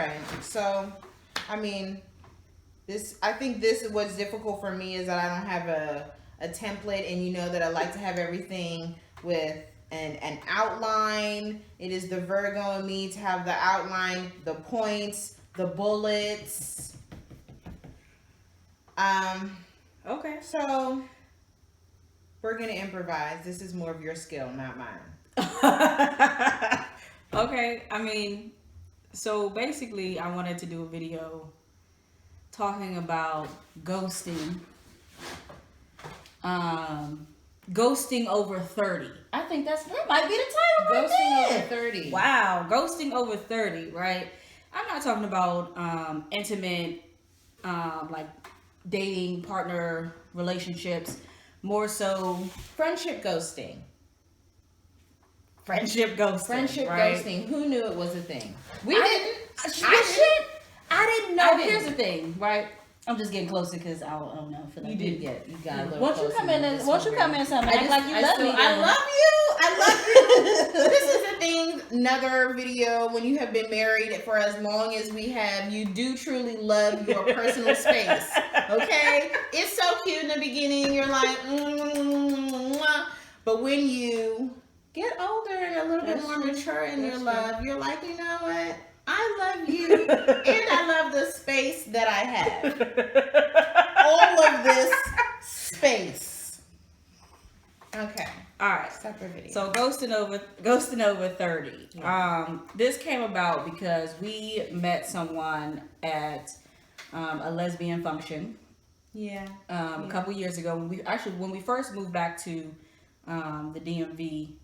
Right. So, I mean, I think this what's difficult for me is that I don't have a template, and you know that I like to have everything with an outline. It is the Virgo in me to have the outline, the points, the bullets. Okay. So we're gonna improvise. This is more of your skill, not mine. Okay. I mean, so basically, I wanted to do a video talking about ghosting. Ghosting over 30. I think that might be the title. Ghosting over 30. Wow, ghosting over 30, right? I'm not talking about intimate, like dating partner relationships. More so, Friendship ghosting. friendship ghosting. Friendship right? ghosting. Who knew it was a thing? We I didn't. I didn't know. I didn't. Here's the thing, right? I'm just getting closer because I don't know. For You got a little. Won't you come in? Won't you come in? Something act like you love me. I love you. I love you. This is the thing. Another video. When you have been married for as long as we have, you do truly love your personal space. Okay, it's so cute in the beginning. You're like, but when you get older and a little bit more mature in your love, you're like, you know what? I love you, and I love the space that I have. All of this space. Okay. All right. Separate video. So ghosting over 30. This came about because we met someone at a lesbian function. Yeah. A couple years ago, when we first moved back to the DMV,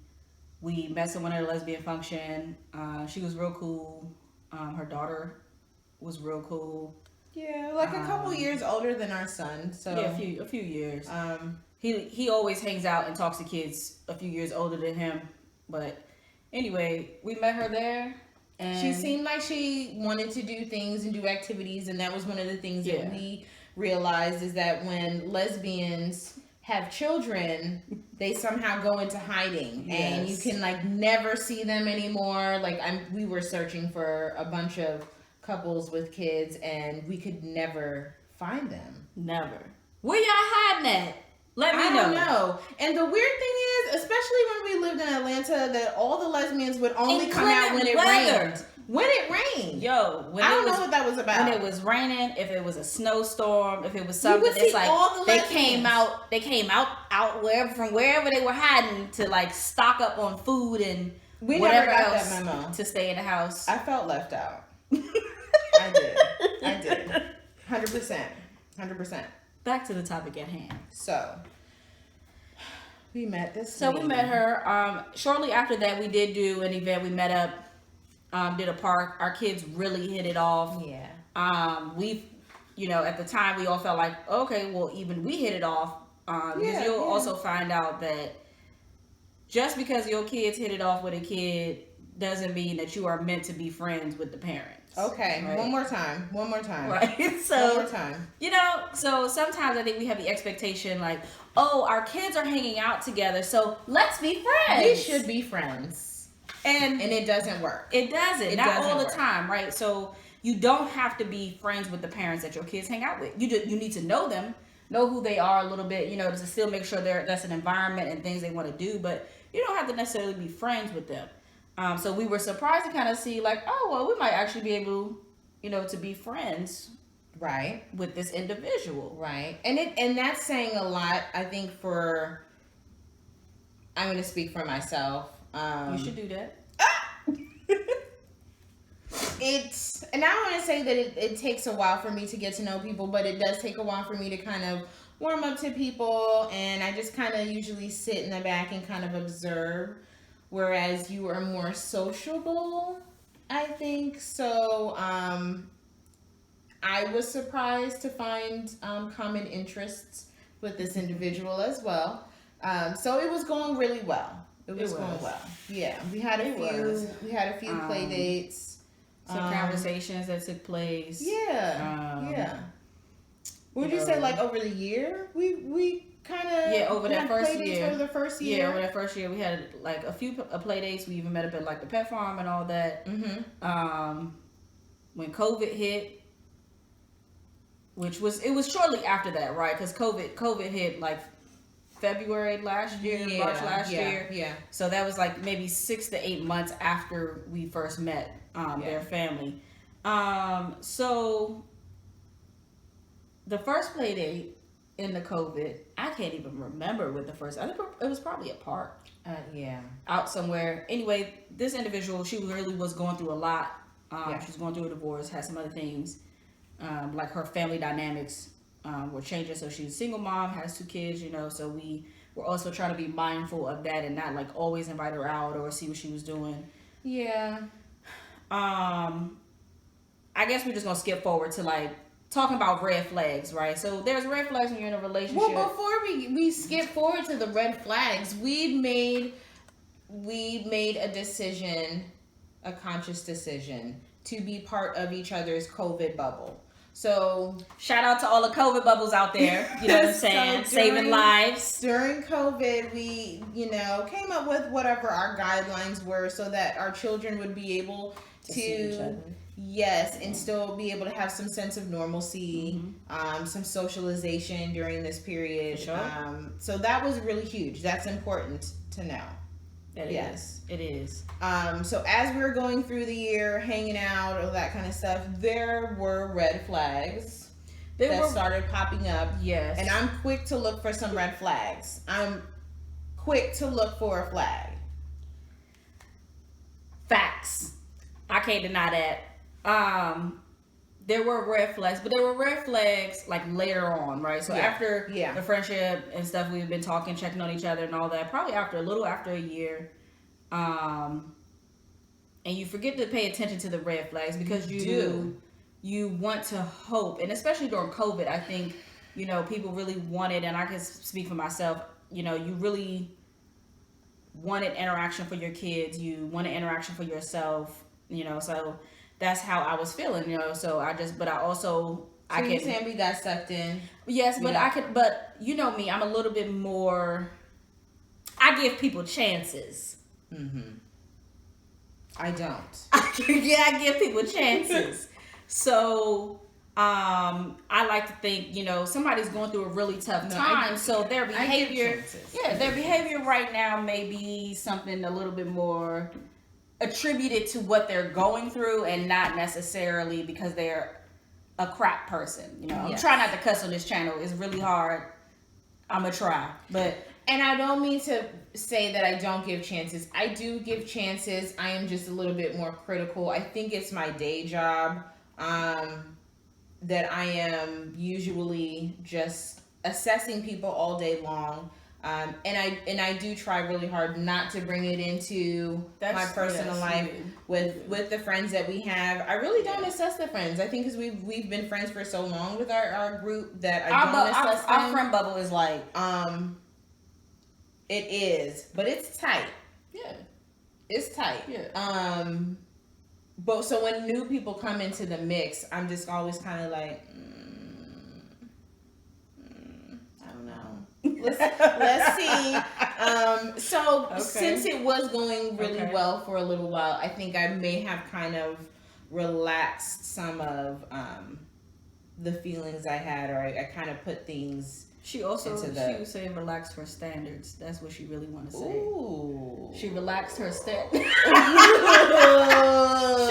we met someone at a lesbian function. She was real cool. Her daughter was real cool. Yeah, like a couple years older than our son. So yeah, a few years. He always hangs out and talks to kids a few years older than him. But anyway, we met her there, and she seemed like she wanted to do things and do activities, and that was one of the things that we realized is that when lesbians have children, they somehow go into hiding, and you can like never see them anymore. Like we were searching for a bunch of couples with kids, and we could never find them. Never. Where y'all hiding at? Let me know. I don't know. And the weird thing is, especially when we lived in Atlanta, that all the lesbians would only come out when it rained. When it rained. Yo, I don't know what that was about. When it was raining, if it was a snowstorm, if it was something, it's like all the they came out wherever they were hiding to like stock up on food and we whatever never got else that memo. To stay in the house. I felt left out. I did. 100%. Back to the topic at hand. So we met this. So we met her. Shortly after that, we did do an event. We met up, did a park. Our kids really hit it off. Yeah. At the time we all felt like, okay, well, even we hit it off. Because you'll also find out that just because your kids hit it off with a kid doesn't mean that you are meant to be friends with the parents. Okay, right? One more time. Right. So, one more time. So sometimes I think we have the expectation like, oh, our kids are hanging out together, so let's be friends. We should be friends. And it doesn't work. It doesn't. Not all the time, right? So you don't have to be friends with the parents that your kids hang out with. You need to know them, know who they are a little bit, to still make sure that's an environment and things they want to do, but you don't have to necessarily be friends with them. So we were surprised to kind of see like, oh, well, we might actually be able, to be friends, right, with this individual, right, and that's saying a lot. I think I'm going to speak for myself. You should do that. And I don't want to say that it takes a while for me to get to know people, but it does take a while for me to kind of warm up to people, and I just kind of usually sit in the back and kind of observe. Whereas you are more sociable, I think. So I was surprised to find common interests with this individual as well. So it was going really well. It was going well. Yeah, we had a few play dates. Some conversations that took place. Yeah. Would you say like over the year we kind of over that first year. Over the first year. Yeah, over that first year we had like a few play dates. We even met up at like the pet farm and all that. Mm-hmm. when COVID hit, it was shortly after that, right? Because COVID hit like February last year, March last year. Yeah. So that was like maybe 6 to 8 months after we first met their family. So the first play date in the COVID, I can't even remember what the first. I think it was probably a park. Out somewhere. Anyway, this individual, she really was going through a lot. She was going through a divorce, had some other things, like her family dynamics were changing. So she's a single mom, has 2 kids, you know. So we were also trying to be mindful of that and not like always invite her out or see what she was doing. Yeah. I guess we're just gonna skip forward to like talking about red flags, right? So there's red flags when you're in a relationship. Well, before we skip forward to the red flags, we made a decision, a conscious decision, to be part of each other's COVID bubble. So shout out to all the COVID bubbles out there. You know what I'm saying? Saving lives. During COVID, we, came up with whatever our guidelines were so that our children would be able to see each other. Yes, and still be able to have some sense of normalcy, some socialization during this period. Sure. So that was really huge. That's important to know. It is. So as we were going through the year, hanging out, all that kind of stuff, there were red flags that started popping up. Yes. And I'm quick to look for some red flags. I'm quick to look for a flag. Facts. I can't deny that. There were red flags, but there were red flags like later on, right? So after the friendship and stuff, we've been talking, checking on each other and all that, probably after a year. And you forget to pay attention to the red flags because you want to hope, and especially during COVID, I think, people really wanted, and I can speak for myself, you really wanted interaction for your kids, you wanted interaction for yourself, so that's how I was feeling, so I you're saying we got sucked in? Yes, but but you know me, I'm a little bit more, I give people chances. I don't. I give people chances. So, I like to think, somebody's going through a really tough time. So their behavior, their behavior right now may be something a little bit more attributed to what they're going through and not necessarily because they're a crap person. I'm trying not to cuss on this channel. It's really hard. I'm gonna try, and I don't mean to say that I don't give chances. I do give chances. I am just a little bit more critical. I think it's my day job that I am usually just assessing people all day long. And I do try really hard not to bring it into my personal life with the friends that we have. I really don't assess the friends. I think because we've been friends for so long with our group that I don't assess them. Our friend bubble is like it is, but it's tight. Yeah, it's tight. Yeah. But so when new people come into the mix, I'm just always kind of like, I don't know. Let's see. Since it was going really well for a little while, I think I may have kind of relaxed some of the feelings I had, or I kind of put things. She was saying relaxed her standards. That's what she really want to say. Ooh. She relaxed her standards. She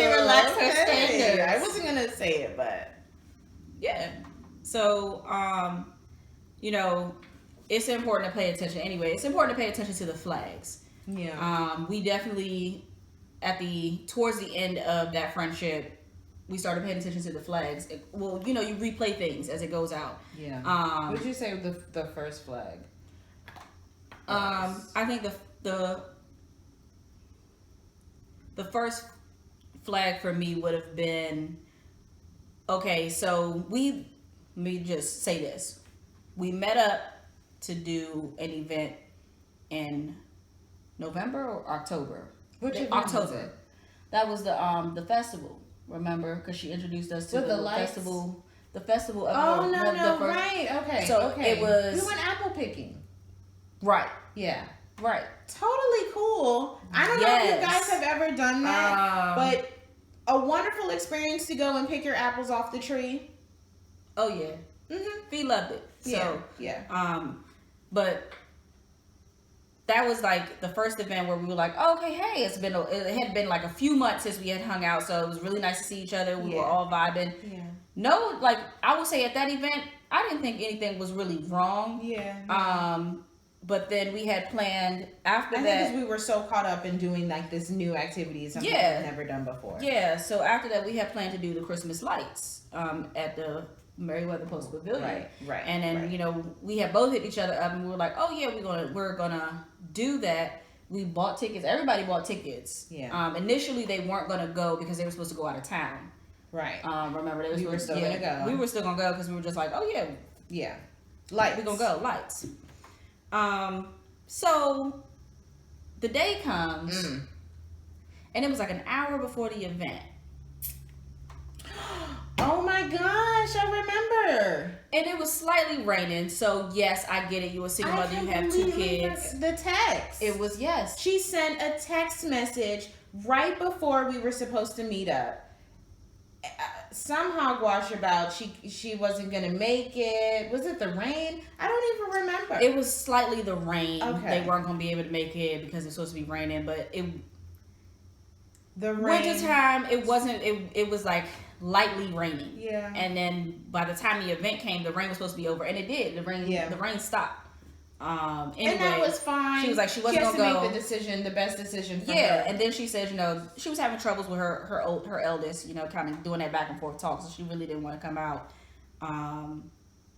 relaxed her standards. I wasn't gonna say it, but yeah. So, it's important to pay attention. Anyway, it's important to pay attention to the flags. Yeah. We definitely towards the end of that friendship, we started paying attention to the flags. You replay things as it goes out. Yeah. What would you say the first flag? I think the first flag for me would have been, okay, so let me just say this. We met up to do an event in November or October? October. Was it? That was the festival. Remember, because she introduced us to the festival. The festival of right. Okay. So it was. We went apple picking. Right. Yeah. Right. Totally cool. I don't know if you guys have ever done that, but a wonderful experience to go and pick your apples off the tree. Oh yeah. He loved it. So yeah. But that was like the first event where we were like, oh, okay, hey, it had been like a few months since we had hung out, so it was really nice to see each other. We were all vibing. Yeah. No, like I would say at that event, I didn't think anything was really wrong. Yeah. But then we had planned after that. I think we were so caught up in doing like this new activities something we've never done before. Yeah. So after that, we had planned to do the Christmas lights at the Meriwether Post Pavilion. Right. And then we had both hit each other up, and we were like, oh yeah, we're gonna do that. We bought tickets. Everybody bought tickets. Yeah. Initially, they weren't gonna go because they were supposed to go out of town. Right. Remember, we were still gonna go. We were still gonna go because we were just like, oh yeah. Yeah. Lights. We're gonna go. Lights. So the day comes, and it was like an hour before the event. Oh my gosh, I remember. And it was slightly raining, so yes, I get it. You're a single mother, you have 2 kids. The text. It was, yes. She sent a text message right before we were supposed to meet up. Some hogwash about she wasn't gonna make it. Was it the rain? I don't even remember. It was slightly the rain. Okay. They weren't gonna be able to make it because it's supposed to be raining, but the rain. Winter time, it wasn't. It was like lightly raining. Yeah. And then by the time the event came, the rain was supposed to be over, and it did. The rain stopped. Anyway, and that was fine. She was like, she wasn't gonna go. Make the decision, the best decision for her. Yeah, and then she said, she was having troubles with her eldest, kind of doing that back and forth talk, so she really didn't want to come out.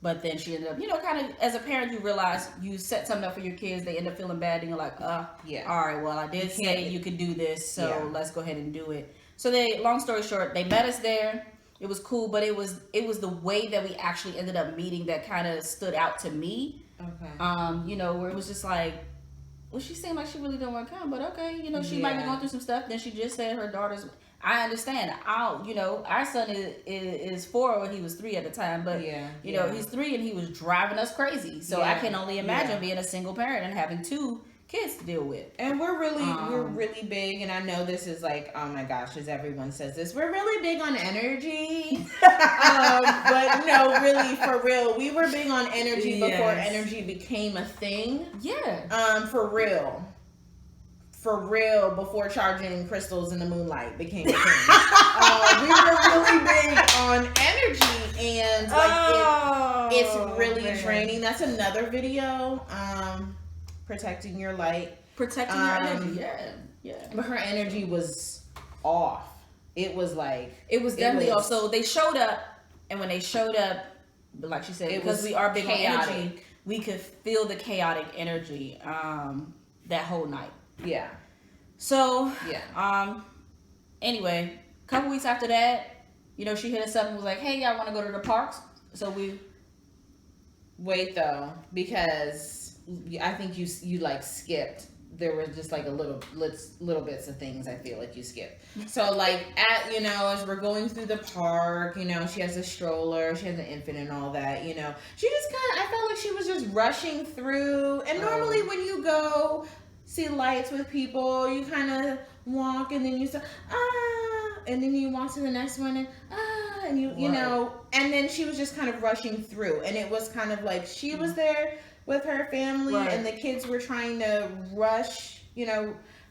But then she ended up, kind of as a parent, you realize you set something up for your kids, they end up feeling bad, and you're like, all right, well, I did say you could do this, so let's go ahead and do it. So long story short, they met us there. It was cool, but it was the way that we actually ended up meeting that kind of stood out to me. Okay. Where it was just like, well, she seemed like she really didn't want to come, but okay, she might be going through some stuff. Then she just said her daughter's. I understand. Our son is 4, or he was 3 at the time, but he's 3 and he was driving us crazy. So I can only imagine being a single parent and having 2 kids to deal with. And we're really big, and I know this is like, oh my gosh, as everyone says this, we're really big on energy. But no, really, for real, we were big on energy before energy became a thing. Yeah. For real, before charging crystals in the moonlight became a thing. We were really big on energy, and it's really draining. That's another video. Protecting your light. Protecting your energy, yeah. But her energy was off. It was like... It was definitely off. So they showed up, and when they showed up, like she said, because we are big on energy, we could feel the chaotic energy that whole night. Yeah. So, anyway, a couple weeks after that, she hit us up and was like, hey, y'all want to go to the parks? So we... Wait, though, because... I think you like skipped. There were just like little bits of things I feel like you skipped. So like as we're going through the park, she has a stroller, she has an infant and all that, she just I felt like she was just rushing through. And normally when you go see lights with people, you kind of walk and then you say, and then you walk to the next one and and you know, and then she was just kind of rushing through, and it was kind of like she was there with her family, and the kids were trying to rush,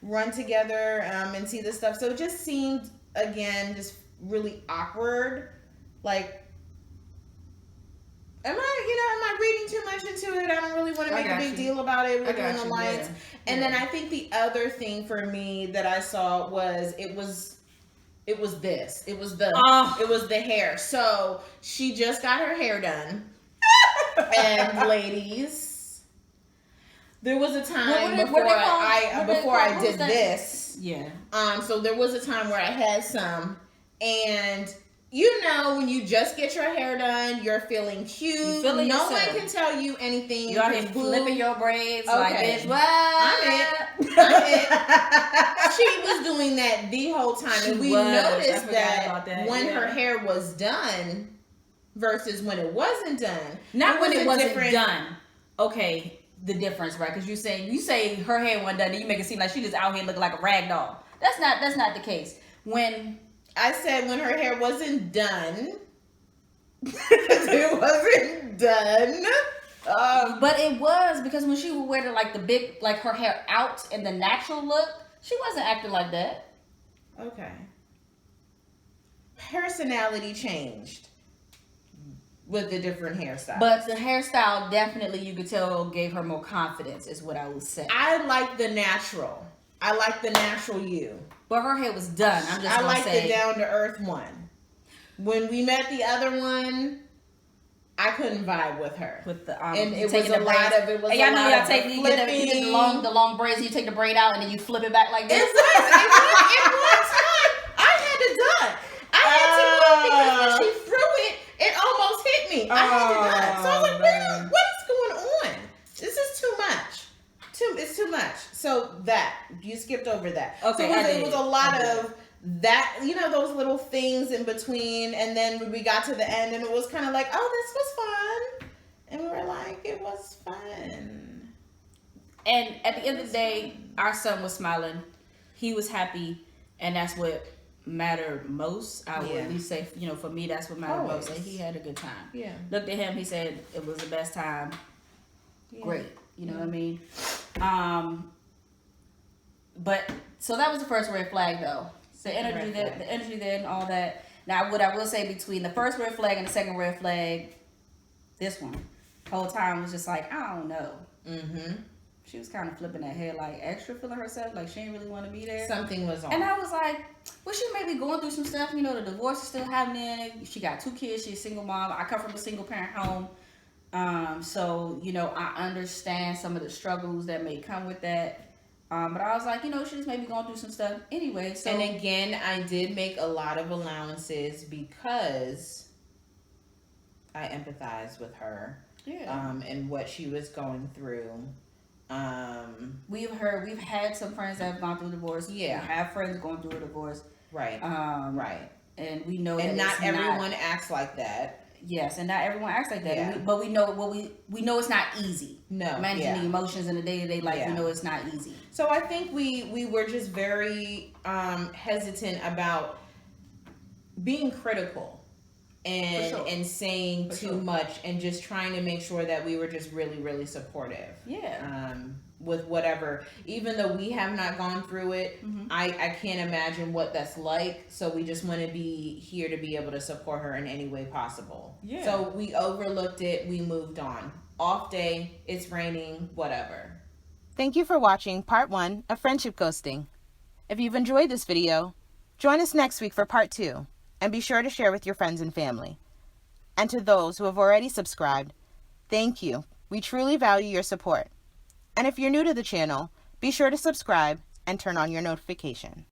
run together and see this stuff. So it just seemed, again, just really awkward. Like, am I reading too much into it? I don't really want to make a big deal about it. We're doing the lights. And then I think the other thing for me that I saw was it was this. It was the hair. So she just got her hair done. And ladies, there was a time before I did this. Yeah. So there was a time where I had some, and when you just get your hair done, you're feeling cute. No one can tell you anything. You're out here flipping your braids. Okay. Like, bitch, what? I'm it. She was doing that the whole time, and we noticed that when her hair was done versus when it wasn't done. Not when it wasn't done. Okay, the difference, right? Because you say her hair wasn't done, then you make it seem like she just out here looking like a rag doll. That's not the case. When I said when her hair wasn't done. It wasn't done. But it was, because when she would wear the big, like her hair out in the natural look, she wasn't acting like that. Okay. Personality changed with the different hairstyles. But the hairstyle definitely, you could tell, gave her more confidence, is what I would say. I like the natural. I like the natural you. But her hair was done. I like the down to earth one. When we met the other one, I couldn't vibe with her. With the and it was a lot of you take the long braids, and you take the braid out, and then you flip it back like this. It was. At one time, I had to duck. I had to duck because when she threw it, it almost hit me. I had to duck. So I was like, what is going on? This is too much. It's too much. So that you skipped over that. Okay, so it was a lot of that, those little things in between, and then when we got to the end, and it was kind of like, oh, this was fun, and we were like, it was fun. And at the end of the day, our son was smiling, he was happy, and that's what mattered most. I would at least say, for me, that's what mattered most. And he had a good time. Yeah. Looked at him, he said it was the best time. Yeah. Great. You know what I mean? But so that was the first red flag, though. The energy there and all that. Now, what I will say, between the first red flag and the second red flag, this one, the whole time was just like, I don't know. Mm-hmm. She was kind of flipping that hair, like extra feeling herself, like she didn't really want to be there. Something was on. And I was like, well, she may be going through some stuff. The divorce is still happening. She got 2 kids. She's a single mom. I come from a single parent home. So, I understand some of the struggles that may come with that. But I was like, she just may be going through some stuff anyway. So, and again, I did make a lot of allowances because I empathize with her. Yeah. And what she was going through. We've had some friends that have gone through divorce. Yeah. We have friends going through a divorce. Right. Right. And we know and not everyone acts like that. Yes, and not everyone acts like that. Yeah. But we know we know it's not easy. No. Managing the emotions in the day-to-day life, we know it's not easy. So I think we were just very hesitant about being critical and saying too much, and just trying to make sure that we were just really, really supportive. Yeah. With whatever, even though we have not gone through it, I can't imagine what that's like. So we just want to be here to be able to support her in any way possible. Yeah. So we overlooked it. We moved on. Off day. It's raining. Whatever. Thank you for watching part 1 of Friendship Ghosting. If you've enjoyed this video, join us next week for part 2, and be sure to share with your friends and family. And to those who have already subscribed, thank you. We truly value your support. And if you're new to the channel, be sure to subscribe and turn on your notification.